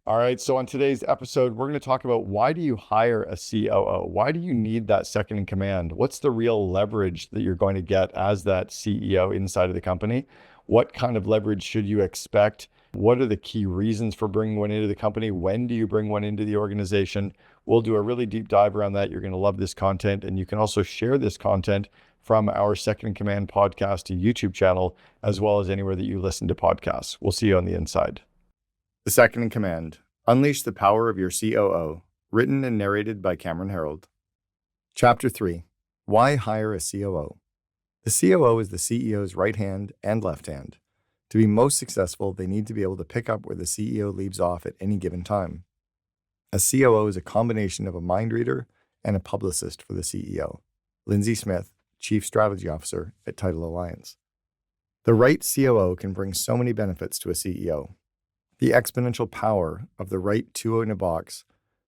All right, so on today's episode, we're going to talk about why do you hire a COO? Why do you need that second in command? What's the real leverage that you're going to get as that CEO inside of the company? What kind of leverage should you expect? What are the key reasons for bringing one into the company? When do you bring one into the organization? We'll do a really deep dive around that. You're going to love this content, and you can also share this content from our Second in Command podcast to YouTube channel, as well as anywhere that you listen to podcasts. We'll see you on the inside. The Second in Command. Unleash the Power of Your COO. Written and narrated by Cameron Herold. Chapter 3. Why hire a COO? The COO is the CEO's right hand and left hand. To be most successful, they need to be able to pick up where the CEO leaves off at any given time. A COO is a combination of a mind reader and a publicist for the CEO. Lindsay Smith, Chief Strategy Officer at Tidal Alliance. The right COO can bring so many benefits to a CEO. The exponential power of the right two in a box,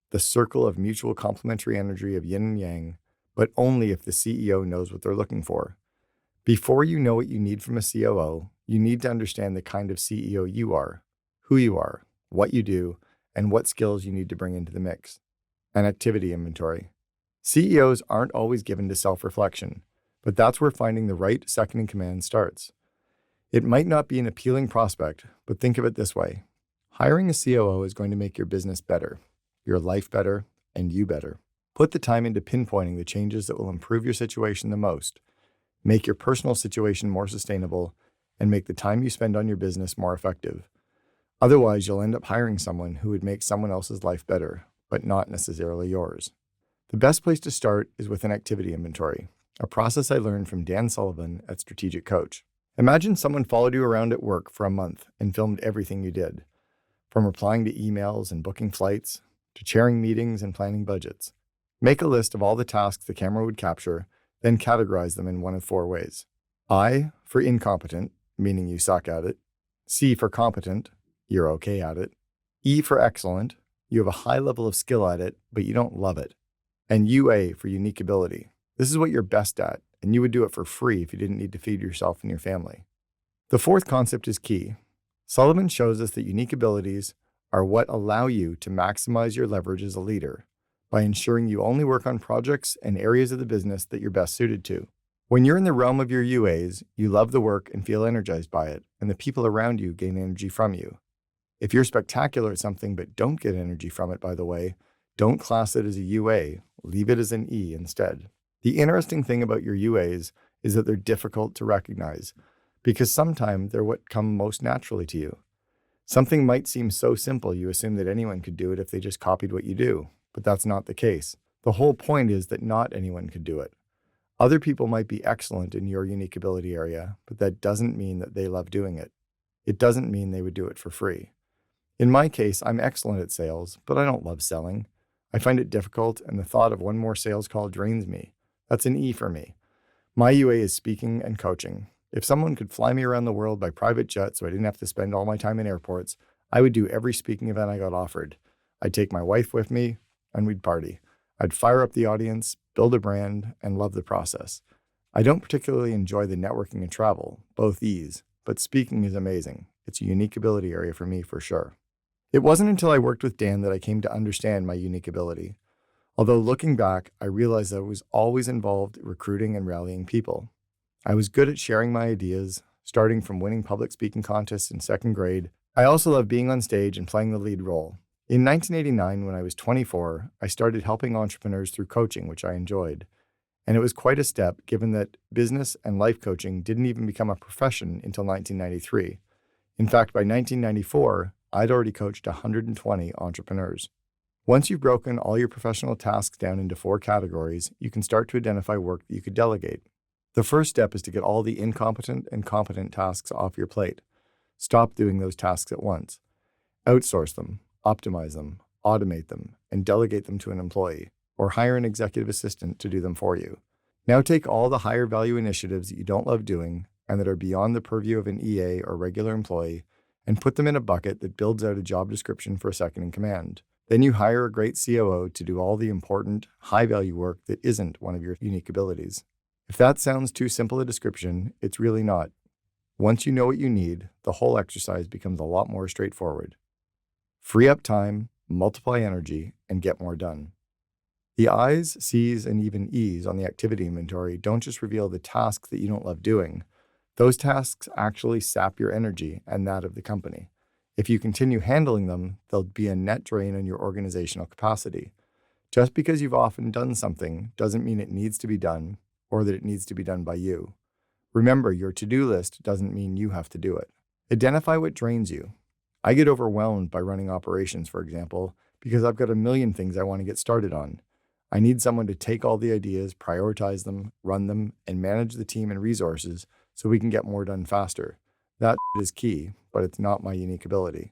the circle of mutual complementary energy of yin and yang, but only if the CEO knows what they're looking for. Before you know what you need from a COO, you need to understand the kind of CEO you are, who you are, what you do, and what skills you need to bring into the mix. An activity inventory. CEOs aren't always given to self-reflection, but that's where finding the right second in command starts. It might not be an appealing prospect, but think of it this way. Hiring a COO is going to make your business better, your life better, and you better. Put the time into pinpointing the changes that will improve your situation the most, make your personal situation more sustainable, and make the time you spend on your business more effective. Otherwise, you'll end up hiring someone who would make someone else's life better, but not necessarily yours. The best place to start is with an activity inventory, a process I learned from Dan Sullivan at Strategic Coach. Imagine someone followed you around at work for a month and filmed everything you did. From replying to emails and booking flights, to chairing meetings and planning budgets. Make a list of all the tasks the camera would capture, then categorize them in one of four ways. I for incompetent, meaning you suck at it. C for competent, you're okay at it. E for excellent, you have a high level of skill at it, but you don't love it. And UA for unique ability. This is what you're best at, and you would do it for free if you didn't need to feed yourself and your family. The fourth concept is key. Sullivan shows us that unique abilities are what allow you to maximize your leverage as a leader by ensuring you only work on projects and areas of the business that you're best suited to. When you're in the realm of your UAs, you love the work and feel energized by it, and the people around you gain energy from you. If you're spectacular at something but don't get energy from it, by the way, don't class it as a UA, leave it as an E instead. The interesting thing about your UAs is that they're difficult to recognize, because sometimes they're what come most naturally to you. Something might seem so simple you assume that anyone could do it if they just copied what you do, but that's not the case. The whole point is that not anyone could do it. Other people might be excellent in your unique ability area, but that doesn't mean that they love doing it. It doesn't mean they would do it for free. In my case, I'm excellent at sales, but I don't love selling. I find it difficult, and the thought of one more sales call drains me. That's an E for me. My UA is speaking and coaching. If someone could fly me around the world by private jet so I didn't have to spend all my time in airports, I would do every speaking event I got offered. I'd take my wife with me, and we'd party. I'd fire up the audience, build a brand, and love the process. I don't particularly enjoy the networking and travel, both E's, but speaking is amazing. It's a unique ability area for me for sure. It wasn't until I worked with Dan that I came to understand my unique ability. Although looking back, I realized I was always involved recruiting and rallying people. I was good at sharing my ideas, starting from winning public speaking contests in second grade. I also loved being on stage and playing the lead role. In 1989, when I was 24, I started helping entrepreneurs through coaching, which I enjoyed. And it was quite a step, given that business and life coaching didn't even become a profession until 1993. In fact, by 1994, I'd already coached 120 entrepreneurs. Once you've broken all your professional tasks down into 4 categories, you can start to identify work that you could delegate. The first step is to get all the incompetent and competent tasks off your plate. Stop doing those tasks at once. Outsource them, optimize them, automate them, and delegate them to an employee, or hire an executive assistant to do them for you. Now take all the higher value initiatives that you don't love doing and that are beyond the purview of an EA or regular employee and put them in a bucket that builds out a job description for a second in command. Then you hire a great COO to do all the important, high-value work that isn't one of your unique abilities. If that sounds too simple a description, it's really not. Once you know what you need, the whole exercise becomes a lot more straightforward. Free up time, multiply energy, and get more done. The I's, C's, and even E's on the activity inventory don't just reveal the tasks that you don't love doing. Those tasks actually sap your energy and that of the company. If you continue handling them, they'll be a net drain on your organizational capacity. Just because you've often done something doesn't mean it needs to be done or that it needs to be done by you. Remember, your to-do list doesn't mean you have to do it. Identify what drains you. I get overwhelmed by running operations, for example, because I've got a million things I want to get started on. I need someone to take all the ideas, prioritize them, run them, and manage the team and resources so we can get more done faster. That is key, but it's not my unique ability.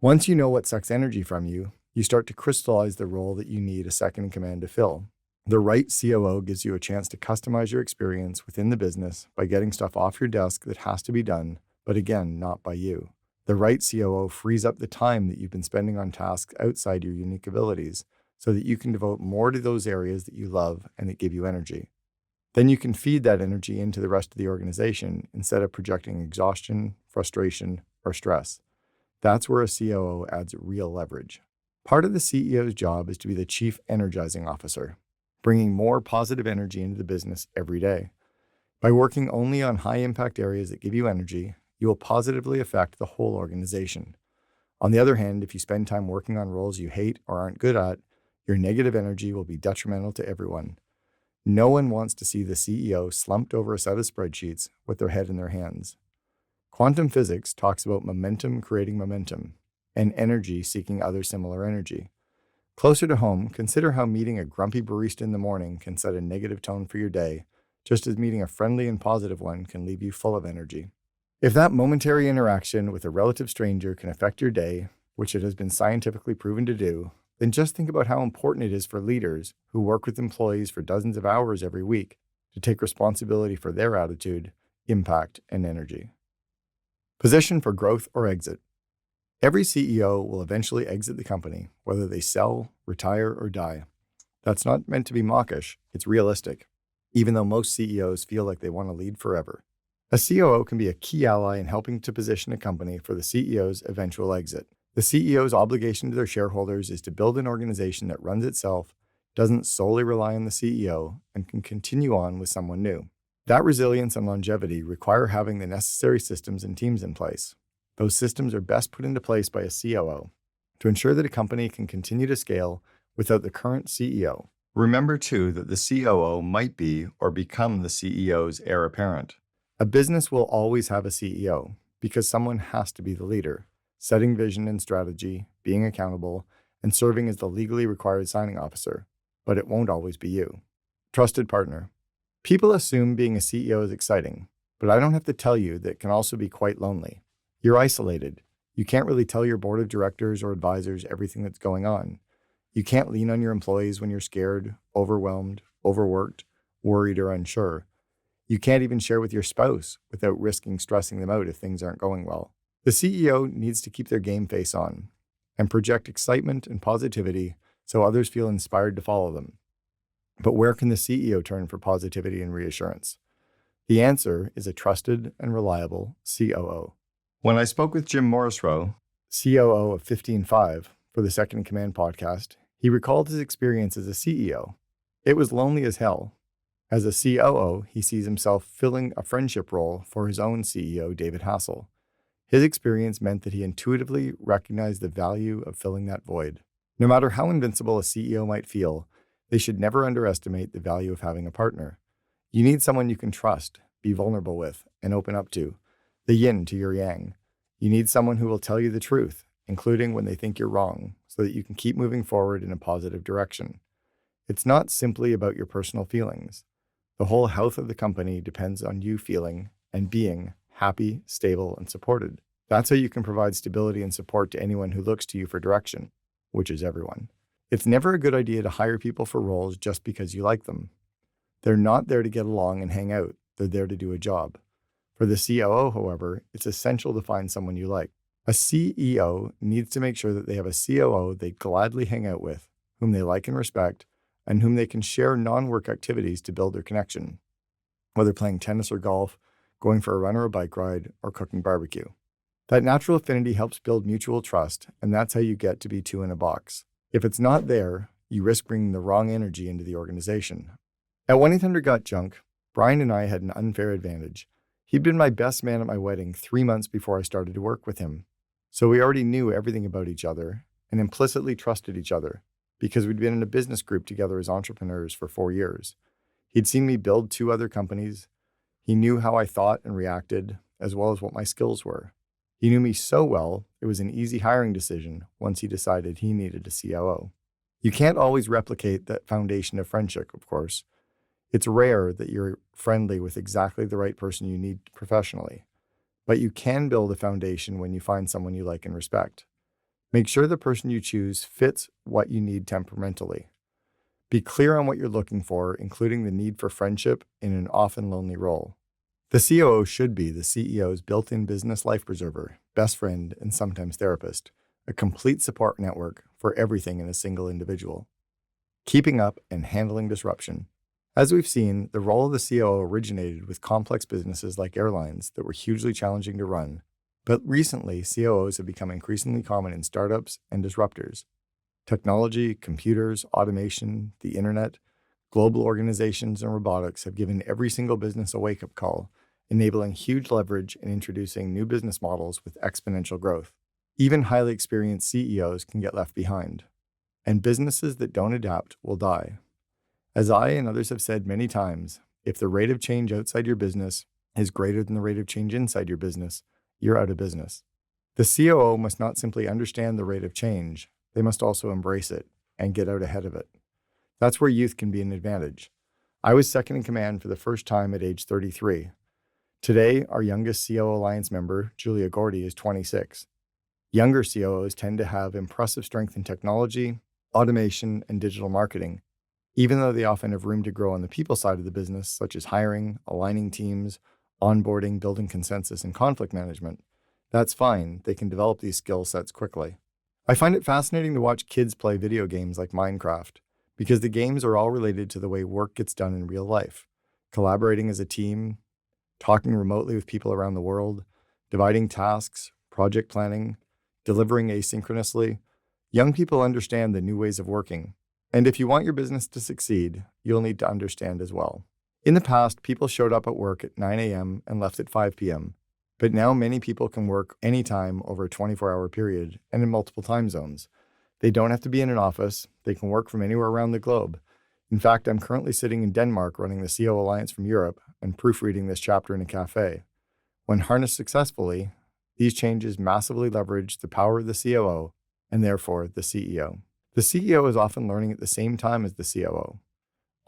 Once you know what sucks energy from you, you start to crystallize the role that you need a second in command to fill. The right COO gives you a chance to customize your experience within the business by getting stuff off your desk that has to be done, but again, not by you. The right COO frees up the time that you've been spending on tasks outside your unique abilities so that you can devote more to those areas that you love and that give you energy. Then you can feed that energy into the rest of the organization instead of projecting exhaustion, frustration, or stress. That's where a COO adds real leverage. Part of the CEO's job is to be the chief energizing officer, bringing more positive energy into the business every day. By working only on high-impact areas that give you energy, you will positively affect the whole organization. On the other hand, if you spend time working on roles you hate or aren't good at, your negative energy will be detrimental to everyone. No one wants to see the CEO slumped over a set of spreadsheets with their head in their hands. Quantum physics talks about momentum creating momentum and energy seeking other similar energy. Closer to home, consider how meeting a grumpy barista in the morning can set a negative tone for your day, just as meeting a friendly and positive one can leave you full of energy. If that momentary interaction with a relative stranger can affect your day, which it has been scientifically proven to do, then just think about how important it is for leaders who work with employees for dozens of hours every week to take responsibility for their attitude, impact, and energy. Position for growth or exit. Every CEO will eventually exit the company, whether they sell, retire, or die. That's not meant to be mawkish, it's realistic, even though most CEOs feel like they want to lead forever. A COO can be a key ally in helping to position a company for the CEO's eventual exit. The CEO's obligation to their shareholders is to build an organization that runs itself, doesn't solely rely on the CEO, and can continue on with someone new. That resilience and longevity require having the necessary systems and teams in place. Those systems are best put into place by a COO to ensure that a company can continue to scale without the current CEO. Remember, too, that the COO might be or become the CEO's heir apparent. A business will always have a CEO because someone has to be the leader, setting vision and strategy, being accountable, and serving as the legally required signing officer, but it won't always be you. Trusted partner. People assume being a CEO is exciting, but I don't have to tell you that it can also be quite lonely. You're isolated. You can't really tell your board of directors or advisors everything that's going on. You can't lean on your employees when you're scared, overwhelmed, overworked, worried, or unsure. You can't even share with your spouse without risking stressing them out if things aren't going well. The CEO needs to keep their game face on and project excitement and positivity so others feel inspired to follow them. But where can the CEO turn for positivity and reassurance? The answer is a trusted and reliable COO. When I spoke with Jim Morrisroe, COO of 15.5 for the Second in Command podcast, he recalled his experience as a CEO. It was lonely as hell. As a COO, he sees himself filling a friendship role for his own CEO, David Hassel. His experience meant that he intuitively recognized the value of filling that void. No matter how invincible a CEO might feel, they should never underestimate the value of having a partner. You need someone you can trust, be vulnerable with, and open up to, the yin to your yang. You need someone who will tell you the truth, including when they think you're wrong, so that you can keep moving forward in a positive direction. It's not simply about your personal feelings. The whole health of the company depends on you feeling and being happy, stable, and supported. That's how you can provide stability and support to anyone who looks to you for direction, which is everyone. It's never a good idea to hire people for roles just because you like them. They're not there to get along and hang out. They're there to do a job. For the COO, however, it's essential to find someone you like. A CEO needs to make sure that they have a COO they gladly hang out with, whom they like and respect, and whom they can share non-work activities to build their connection, whether playing tennis or golf, going for a run or a bike ride, or cooking barbecue. That natural affinity helps build mutual trust, and that's how you get to be two in a box. If it's not there, you risk bringing the wrong energy into the organization. At 1-800-GOT-JUNK, Brian and I had an unfair advantage. He'd been my best man at my wedding 3 months before I started to work with him. So we already knew everything about each other and implicitly trusted each other because we'd been in a business group together as entrepreneurs for 4 years. He'd seen me build 2 other companies. He knew how I thought and reacted, as well as what my skills were. He knew me so well, it was an easy hiring decision once he decided he needed a COO. You can't always replicate that foundation of friendship, of course. It's rare that you're friendly with exactly the right person you need professionally, but you can build a foundation when you find someone you like and respect. Make sure the person you choose fits what you need temperamentally. Be clear on what you're looking for, including the need for friendship in an often lonely role. The COO should be the CEO's built-in business life preserver, best friend, and sometimes therapist, a complete support network for everything in a single individual. Keeping up and handling disruption. As we've seen, the role of the COO originated with complex businesses like airlines that were hugely challenging to run, but recently COOs have become increasingly common in startups and disruptors. Technology, computers, automation, the internet, global organizations, and robotics have given every single business a wake-up call, enabling huge leverage and introducing new business models with exponential growth. Even highly experienced CEOs can get left behind, and businesses that don't adapt will die. As I and others have said many times, if the rate of change outside your business is greater than the rate of change inside your business, you're out of business. The COO must not simply understand the rate of change, they must also embrace it and get out ahead of it. That's where youth can be an advantage. I was second in command for the first time at age 33. Today, our youngest COO Alliance member, Julia Gordy, is 26. Younger COOs tend to have impressive strength in technology, automation, and digital marketing, even though they often have room to grow on the people side of the business, such as hiring, aligning teams, onboarding, building consensus, and conflict management. That's fine, they can develop these skill sets quickly. I find it fascinating to watch kids play video games like Minecraft, because the games are all related to the way work gets done in real life. Collaborating as a team, talking remotely with people around the world, dividing tasks, project planning, delivering asynchronously. Young people understand the new ways of working. And if you want your business to succeed, you'll need to understand as well. In the past, people showed up at work at 9 a.m. and left at 5 p.m. But now many people can work anytime over a 24-hour period and in multiple time zones. They don't have to be in an office. They can work from anywhere around the globe. In fact, I'm currently sitting in Denmark running the COO Alliance from Europe and proofreading this chapter in a cafe. When harnessed successfully, these changes massively leverage the power of the COO and therefore the CEO. The CEO is often learning at the same time as the COO.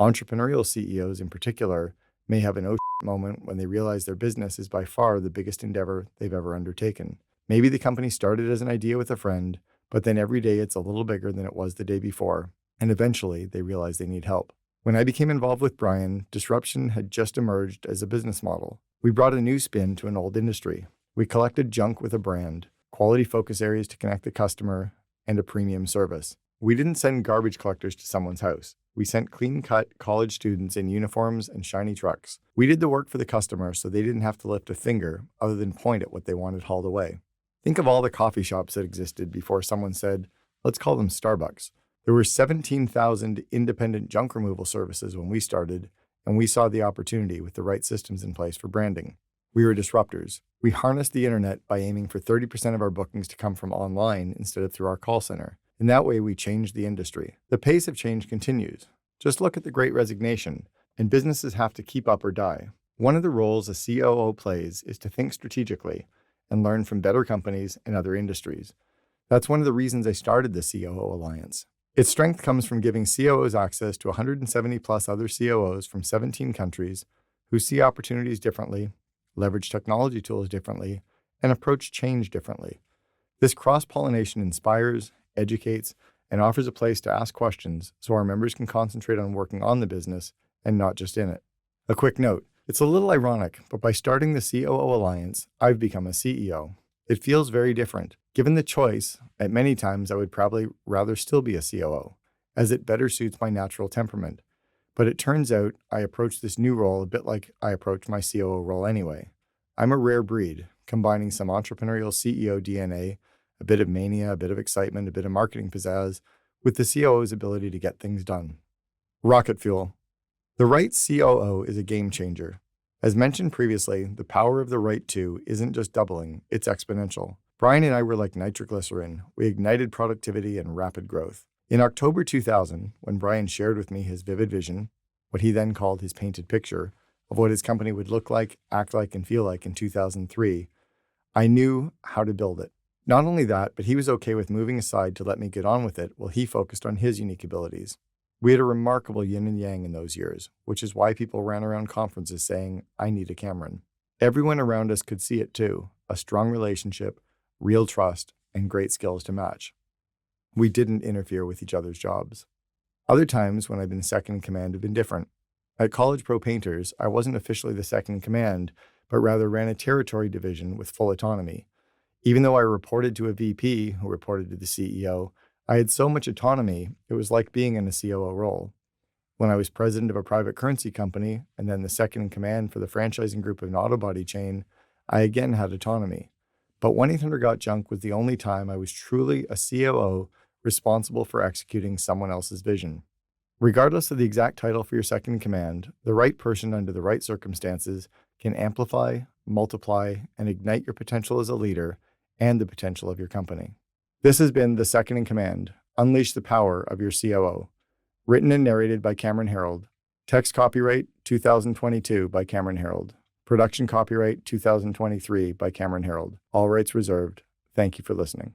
Entrepreneurial CEOs in particular may have an oh shit moment when they realize their business is by far the biggest endeavor they've ever undertaken. Maybe the company started as an idea with a friend, but then every day it's a little bigger than it was the day before, and eventually they realize they need help. When I became involved with Brian, disruption had just emerged as a business model. We brought a new spin to an old industry. We collected junk with a brand, quality focus areas to connect the customer, and a premium service. We didn't send garbage collectors to someone's house. We sent clean-cut college students in uniforms and shiny trucks. We did the work for the customer so they didn't have to lift a finger other than point at what they wanted hauled away. Think of all the coffee shops that existed before someone said, let's call them Starbucks. There were 17,000 independent junk removal services when we started, and we saw the opportunity with the right systems in place for branding. We were disruptors. We harnessed the internet by aiming for 30% of our bookings to come from online instead of through our call center. In that way, we changed the industry. The pace of change continues. Just look at the Great Resignation, and businesses have to keep up or die. One of the roles a COO plays is to think strategically and learn from better companies and other industries. That's one of the reasons I started the COO Alliance. Its strength comes from giving COOs access to 170 plus other COOs from 17 countries who see opportunities differently, leverage technology tools differently, and approach change differently. This cross-pollination inspires, educates, and offers a place to ask questions so our members can concentrate on working on the business and not just in it. A quick note, it's a little ironic, but by starting the COO Alliance, I've become a CEO. It feels very different. Given the choice, at many times I would probably rather still be a COO, as it better suits my natural temperament. But it turns out I approach this new role a bit like I approach my COO role anyway. I'm a rare breed, combining some entrepreneurial CEO DNA, a bit of mania, a bit of excitement, a bit of marketing pizzazz, with the COO's ability to get things done. Rocket fuel. The right COO is a game changer. As mentioned previously, the power of the right two isn't just doubling, it's exponential. Brian and I were like nitroglycerin. We ignited productivity and rapid growth. In October 2000, when Brian shared with me his vivid vision, what he then called his painted picture, of what his company would look like, act like, and feel like in 2003, I knew how to build it. Not only that, but he was okay with moving aside to let me get on with it while he focused on his unique abilities. We had a remarkable yin and yang in those years, which is why people ran around conferences saying, I need a Cameron. Everyone around us could see it too, a strong relationship, real trust, and great skills to match. We didn't interfere with each other's jobs. Other times when I've been second in command have been different. At College Pro Painters, I wasn't officially the second in command, but rather ran a territory division with full autonomy. Even though I reported to a VP who reported to the CEO, I had so much autonomy, it was like being in a COO role. When I was president of a private currency company and then the second in command for the franchising group of an auto body chain, I again had autonomy. But 1-800-GOT-JUNK was the only time I was truly a COO responsible for executing someone else's vision. Regardless of the exact title for your second in command, the right person under the right circumstances can amplify, multiply, and ignite your potential as a leader and the potential of your company. This has been The Second in Command, Unleash the Power of Your COO. Written and narrated by Cameron Herold. Text copyright 2022 by Cameron Herold. Production copyright 2023 by Cameron Herold. All rights reserved. Thank you for listening.